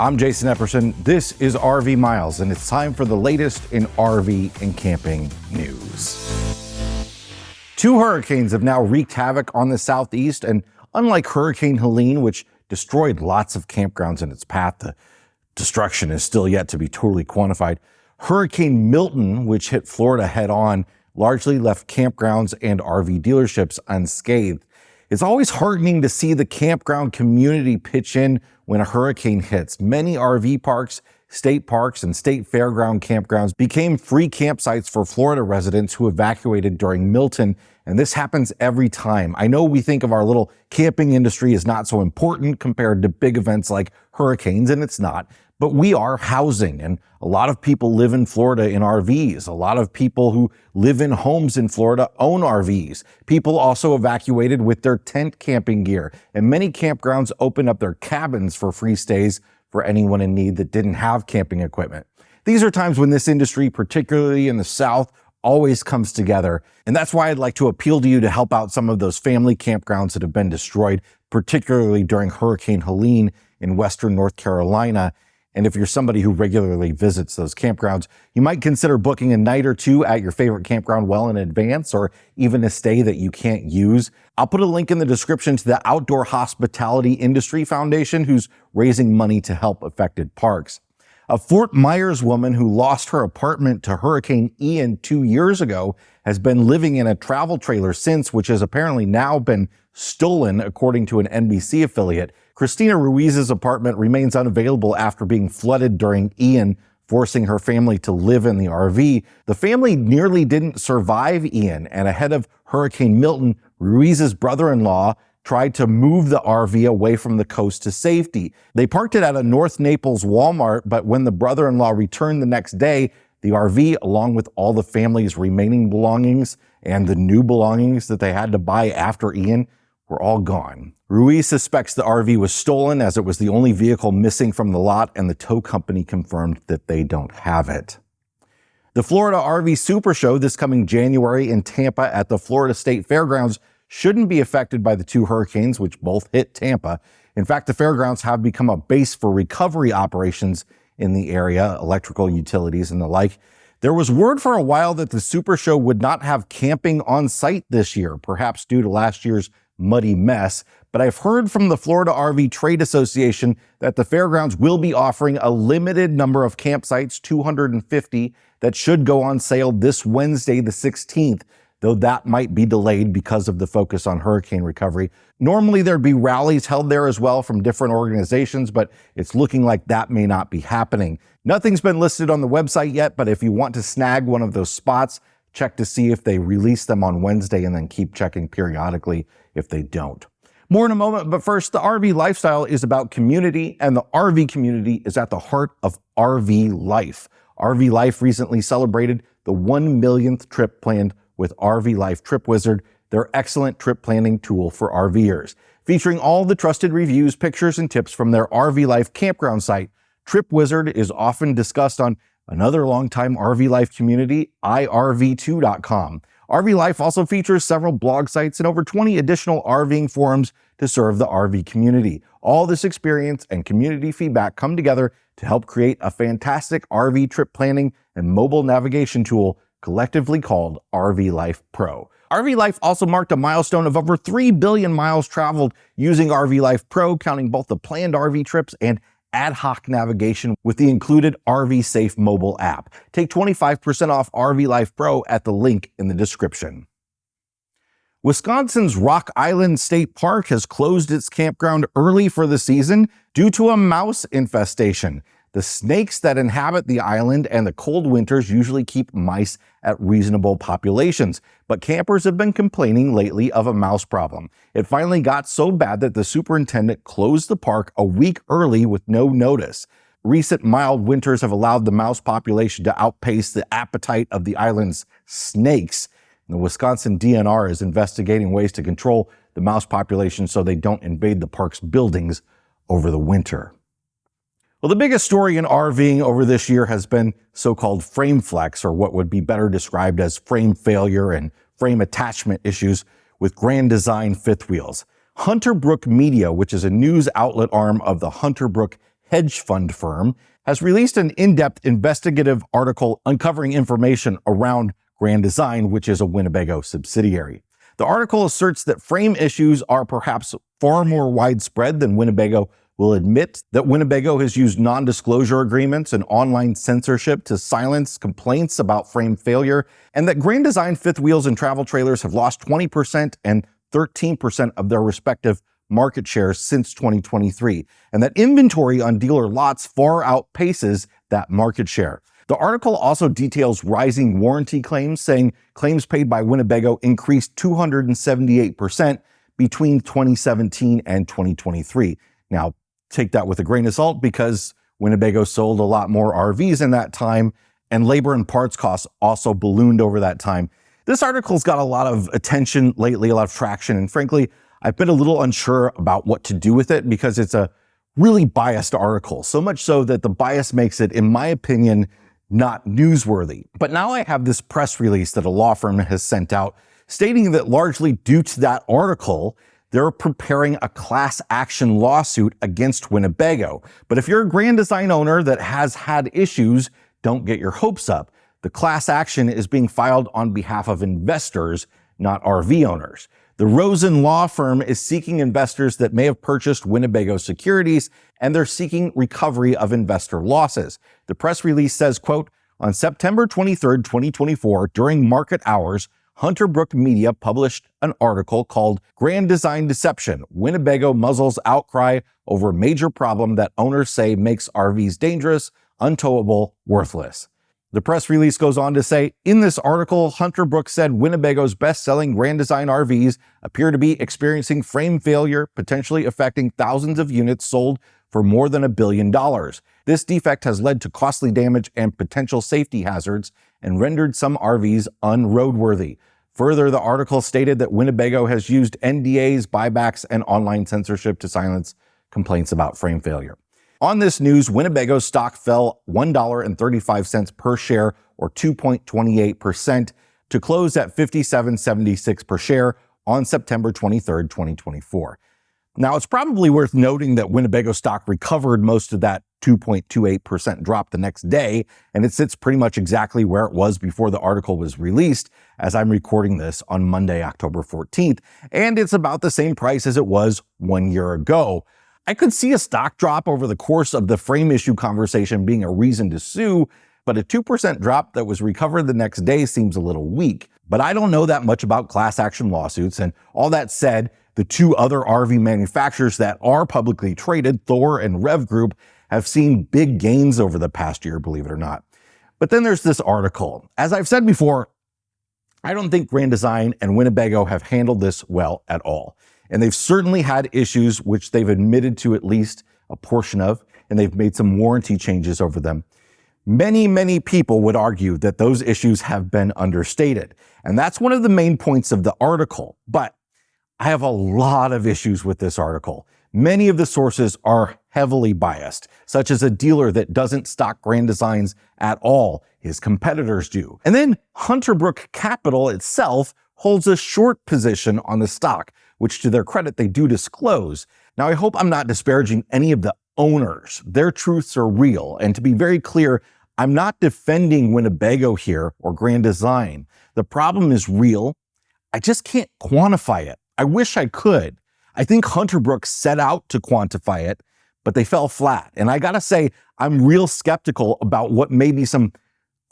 I'm Jason Epperson. This is RV Miles, and it's time for the latest in RV and camping news. Two hurricanes have now wreaked havoc on the southeast, and unlike Hurricane Helene, which destroyed lots of campgrounds in its path, the destruction is still yet to be totally quantified. Hurricane Milton, which hit Florida head-on, largely left campgrounds and RV dealerships unscathed. It's always heartening to see the campground community pitch in when a hurricane hits. Many RV parks, state parks, and state fairground campgrounds became free campsites for Florida residents who evacuated during Milton, and this happens every time. I know we think of our little camping industry as not so important compared to big events like hurricanes, and it's not. But we are housing, and a lot of people live in Florida in RVs. A lot of people who live in homes in Florida own RVs. People also evacuated with their tent camping gear, and many campgrounds opened up their cabins for free stays for anyone in need that didn't have camping equipment. These are times when this industry, particularly in the South, always comes together, and that's why I'd like to appeal to you to help out some of those family campgrounds that have been destroyed, particularly during Hurricane Helene in western North Carolina. And if you're somebody who regularly visits those campgrounds, you might consider booking a night or two at your favorite campground well in advance, or even a stay that you can't use. I'll put a link in the description to the Outdoor Hospitality Industry Foundation, who's raising money to help affected parks. A Fort Myers woman who lost her apartment to Hurricane Ian 2 years ago has been living in a travel trailer since, which has apparently now been stolen, according to an NBC affiliate. Christina Ruiz's apartment remains unavailable after being flooded during Ian, forcing her family to live in the RV. The family nearly didn't survive Ian, and ahead of Hurricane Milton, Ruiz's brother-in-law tried to move the RV away from the coast to safety. They parked it at a North Naples Walmart, but when the brother-in-law returned the next day, the RV, along with all the family's remaining belongings and the new belongings that they had to buy after Ian, were all gone. Ruiz suspects the RV was stolen, as it was the only vehicle missing from the lot, and the tow company confirmed that they don't have it. The Florida RV SuperShow this coming January in Tampa at the Florida State Fairgrounds shouldn't be affected by the two hurricanes, which both hit Tampa. In fact, the fairgrounds have become a base for recovery operations in the area, electrical utilities and the like. There was word for a while that the SuperShow would not have camping on site this year, perhaps due to last year's muddy mess, but I've heard from the Florida RV Trade Association that the fairgrounds will be offering a limited number of campsites, 250, that should go on sale this Wednesday, the 16th, though that might be delayed because of the focus on hurricane recovery. Normally there'd be rallies held there as well from different organizations, but it's looking like that may not be happening. Nothing's been listed on the website yet, but if you want to snag one of those spots, check to see if they release them on Wednesday and then keep checking periodically if they don't. More in a moment, but first, the RV lifestyle is about community, and the RV community is at the heart of RV Life. RV Life recently celebrated the 1 millionth trip planned with RV Life Trip Wizard, their excellent trip planning tool for RVers. Featuring all the trusted reviews, pictures, and tips from their RV Life campground site, Trip Wizard is often discussed on another longtime RV Life community, irv2.com. RV Life also features several blog sites and over 20 additional RVing forums to serve the RV community. All this experience and community feedback come together to help create a fantastic RV trip planning and mobile navigation tool collectively called RV Life Pro. RV Life also marked a milestone of over 3 billion miles traveled using RV Life Pro, counting both the planned RV trips and ad hoc navigation with the included RV Safe mobile app. Take 25% off RV Life Pro at the link in the description. Wisconsin's Rock Island State Park has closed its campground early for the season due to a mouse infestation. The snakes that inhabit the island and the cold winters usually keep mice at reasonable populations, but campers have been complaining lately of a mouse problem. It finally got so bad that the superintendent closed the park a week early with no notice. Recent mild winters have allowed the mouse population to outpace the appetite of the island's snakes. The Wisconsin DNR is investigating ways to control the mouse population so they don't invade the park's buildings over the winter. Well, the biggest story in RVing over this year has been so-called frame flex, or what would be better described as frame failure and frame attachment issues with Grand Design fifth wheels. Hunterbrook Media, which is a news outlet arm of the Hunterbrook hedge fund firm, has released an in-depth investigative article uncovering information around Grand Design, which is a Winnebago subsidiary. The article asserts that frame issues are perhaps far more widespread than Winnebago will admit, that Winnebago has used non-disclosure agreements and online censorship to silence complaints about frame failure, and that Grand Design fifth wheels and travel trailers have lost 20% and 13% of their respective market shares since 2023, and that inventory on dealer lots far outpaces that market share. The article also details rising warranty claims, saying claims paid by Winnebago increased 278% between 2017 and 2023. Now, take that with a grain of salt because Winnebago sold a lot more RVs in that time, and labor and parts costs also ballooned over that time. This article's got a lot of attention lately, a lot of traction, and frankly, I've been a little unsure about what to do with it because it's a really biased article, so much so that the bias makes it, in my opinion, not newsworthy. But now I have this press release that a law firm has sent out stating that largely due to that article, they're preparing a class action lawsuit against Winnebago. But if you're a Grand Design owner that has had issues, don't get your hopes up. The class action is being filed on behalf of investors, not RV owners. The Rosen law firm is seeking investors that may have purchased Winnebago securities, and they're seeking recovery of investor losses. The press release says, quote, on September 23rd, 2024, during market hours, Hunterbrook Media published an article called Grand Design Deception, Winnebago Muzzles Outcry Over Major Problem That Owners Say Makes RVs Dangerous, Untowable, Worthless. The press release goes on to say, in this article, Hunterbrook said Winnebago's best-selling Grand Design RVs appear to be experiencing frame failure, potentially affecting thousands of units sold for more than $1 billion. This defect has led to costly damage and potential safety hazards and rendered some RVs unroadworthy. Further, the article stated that Winnebago has used NDAs, buybacks, and online censorship to silence complaints about frame failure. On this news, Winnebago's stock fell $1.35 per share, or 2.28%, to close at $57.76 per share on September 23rd, 2024. Now, it's probably worth noting that Winnebago stock recovered most of that 2.28% drop the next day, and it sits pretty much exactly where it was before the article was released, as I'm recording this on Monday, October 14th, and it's about the same price as it was 1 year ago. I could see a stock drop over the course of the frame issue conversation being a reason to sue, but a 2% drop that was recovered the next day seems a little weak. But I don't know that much about class action lawsuits, and all that said, the two other RV manufacturers that are publicly traded, Thor and Rev Group, have seen big gains over the past year, believe it or not. But then there's this article. As I've said before, I don't think Grand Design and Winnebago have handled this well at all. And they've certainly had issues, which they've admitted to at least a portion of, and they've made some warranty changes over them. Many people would argue that those issues have been understated. And that's one of the main points of the article. But I have a lot of issues with this article. Many of the sources are heavily biased, such as a dealer that doesn't stock Grand Designs at all. His competitors do. And then Hunterbrook Capital itself holds a short position on the stock, which to their credit, they do disclose. Now, I hope I'm not disparaging any of the owners. Their truths are real. And to be very clear, I'm not defending Winnebago here or Grand Design. The problem is real. I just can't quantify it. I wish I could. I think Hunterbrook set out to quantify it, but they fell flat. And I gotta say, I'm real skeptical about what may be some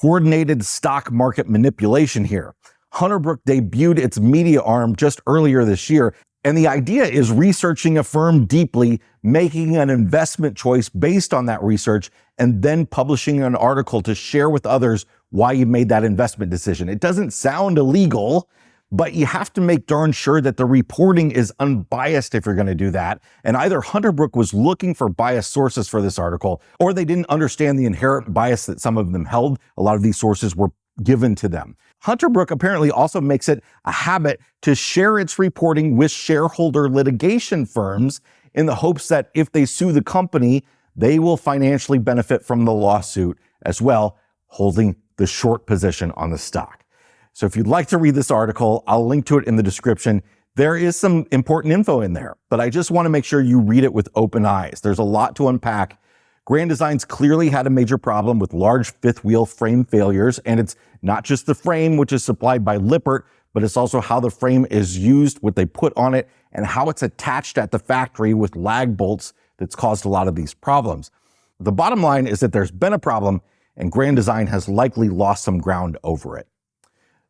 coordinated stock market manipulation here. Hunterbrook debuted its media arm just earlier this year, and the idea is researching a firm deeply, making an investment choice based on that research, and then publishing an article to share with others why you made that investment decision. It doesn't sound illegal, but you have to make darn sure that the reporting is unbiased if you're going to do that. And either Hunterbrook was looking for biased sources for this article, or they didn't understand the inherent bias that some of them held. A lot of these sources were given to them. Hunterbrook apparently also makes it a habit to share its reporting with shareholder litigation firms in the hopes that if they sue the company, they will financially benefit from the lawsuit as well, holding the short position on the stock. So if you'd like to read this article, I'll link to it in the description. There is some important info in there, but I just want to make sure you read it with open eyes. There's a lot to unpack, Grand Design's clearly had a major problem with large fifth wheel frame failures, and it's not just the frame, which is supplied by Lippert, but it's also how the frame is used, what they put on it, and how it's attached at the factory with lag bolts that's caused a lot of these problems. The bottom line is that there's been a problem, and Grand Design has likely lost some ground over it.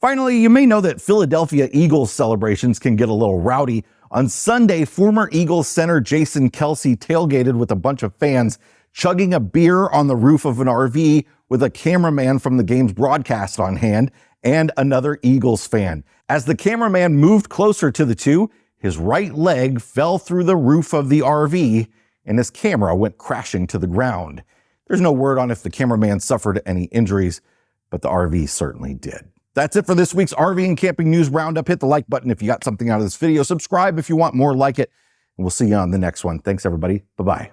Finally, you may know that Philadelphia Eagles celebrations can get a little rowdy. On Sunday, former Eagles center Jason Kelce tailgated with a bunch of fans, chugging a beer on the roof of an RV with a cameraman from the game's broadcast on hand and another Eagles fan. As the cameraman moved closer to the two, his right leg fell through the roof of the RV and his camera went crashing to the ground. There's no word on if the cameraman suffered any injuries, but the RV certainly did. That's it for this week's RV and Camping News Roundup. Hit the like button if you got something out of this video. Subscribe if you want more like it. And we'll see you on the next one. Thanks, everybody. Bye-bye.